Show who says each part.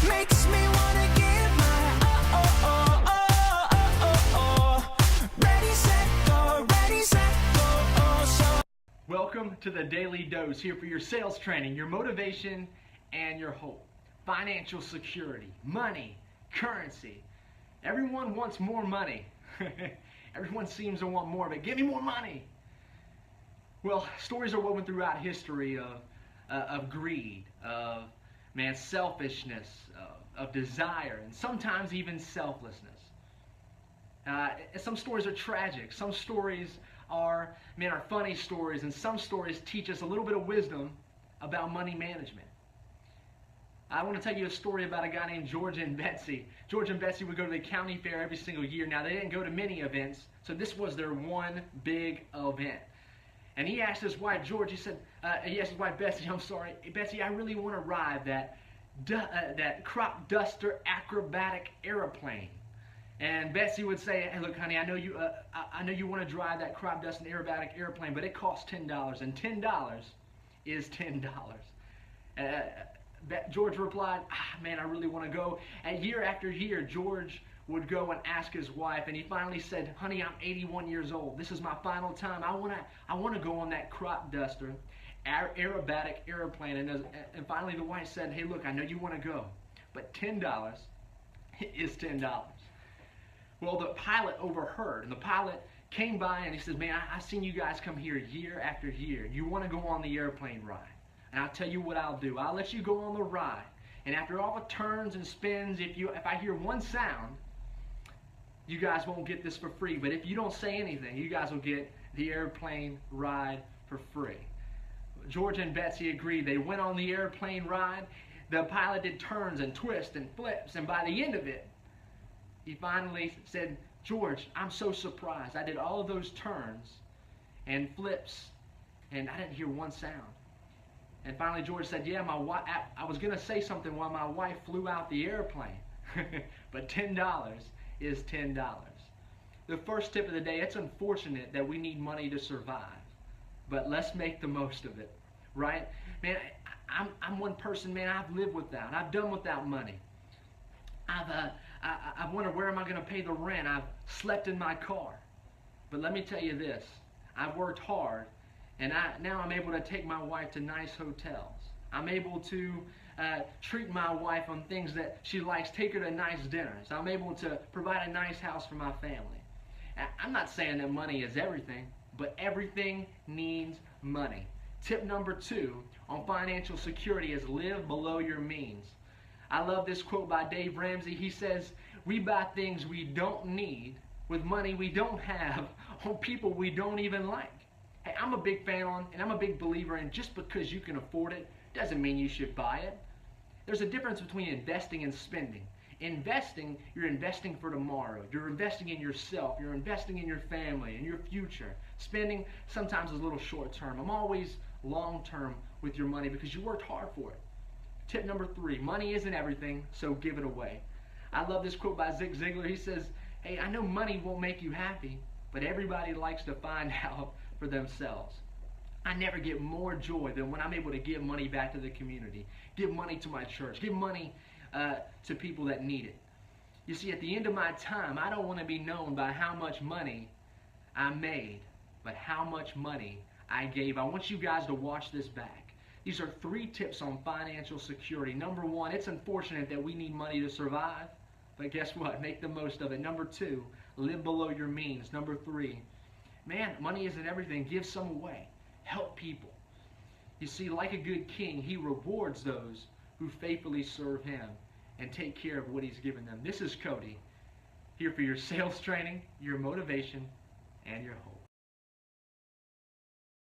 Speaker 1: makes me wanna give my ready, set, go, ready, set, go, so.
Speaker 2: Welcome to the Daily Dose, here for your sales training, your motivation, and your hope. Financial security, money, currency. Everyone wants more money. Everyone seems to want more of it. Give me more money. Well, stories are woven throughout history of greed, of selfishness, of desire, and sometimes even selflessness. Some stories are tragic. Some stories are funny stories, and some stories teach us a little bit of wisdom about money management. I want to tell you a story about a guy named George and Betsy. George and Betsy would go to the county fair every single year. Now, they didn't go to many events, so this was their one big event. And he asked his wife, George, he asked his wife, Betsy, I'm sorry, Betsy, I really want to ride that crop duster acrobatic airplane. And Betsy would say, hey, look, honey, I know you want to drive that crop dusting aerobatic airplane, but it costs $10, and $10 is $10. George replied, man, I really want to go. And year after year, George would go and ask his wife, and he finally said, honey, I'm 81 years old. This is my final time. I want to go on that crop duster aerobatic airplane. And finally the wife said, hey, look, I know you want to go, but $10 is $10. Well, the pilot overheard, and the pilot came by and he says, man, I've seen you guys come here year after year. You want to go on the airplane ride. And I'll tell you what I'll do. I'll let you go on the ride. And after all the turns and spins, if I hear one sound, you guys won't get this for free. But if you don't say anything, you guys will get the airplane ride for free. George and Betsy agreed. They went on the airplane ride. The pilot did turns and twists and flips. And by the end of it, he finally said, George, I'm so surprised. I did all of those turns and flips, and I didn't hear one sound. And finally George said, yeah, I was going to say something while my wife flew out the airplane. But $10 is $10. The first tip of the day, it's unfortunate that we need money to survive, but let's make the most of it, right? Man, I'm one person, man, I've lived without. I've done without money. I've wondered, where am I going to pay the rent? I've slept in my car. But let me tell you this, I've worked hard, and now I'm able to take my wife to nice hotels. I'm able to treat my wife on things that she likes, take her to nice dinners. I'm able to provide a nice house for my family. I'm not saying that money is everything, but everything needs money. Tip number 2 on financial security is live below your means. I love this quote by Dave Ramsey. He says, we buy things we don't need with money we don't have on people we don't even like. Hey, I'm a big fan on, and I'm a big believer in, just because you can afford it doesn't mean you should buy it. There's a difference between investing and spending. Investing, you're investing for tomorrow. You're investing in yourself. You're investing in your family and your future. Spending sometimes is a little short term. I'm always long term with your money because you worked hard for it. Tip number 3, money isn't everything, so give it away. I love this quote by Zig Ziglar. He says, hey, I know money won't make you happy, but everybody likes to find out for themselves. I never get more joy than when I'm able to give money back to the community, give money to my church, give money to people that need it. You see, at the end of my time, I don't want to be known by how much money I made, but how much money I gave. I want you guys to watch this back. These are 3 tips on financial security. Number 1, it's unfortunate that we need money to survive, but guess what? Make the most of it. Number 2, live below your means. Number 3, man, money isn't everything. Give some away. Help people. You see, like a good king, he rewards those who faithfully serve him and take care of what he's given them. This is Cody, here for your sales training, your motivation, and your hope.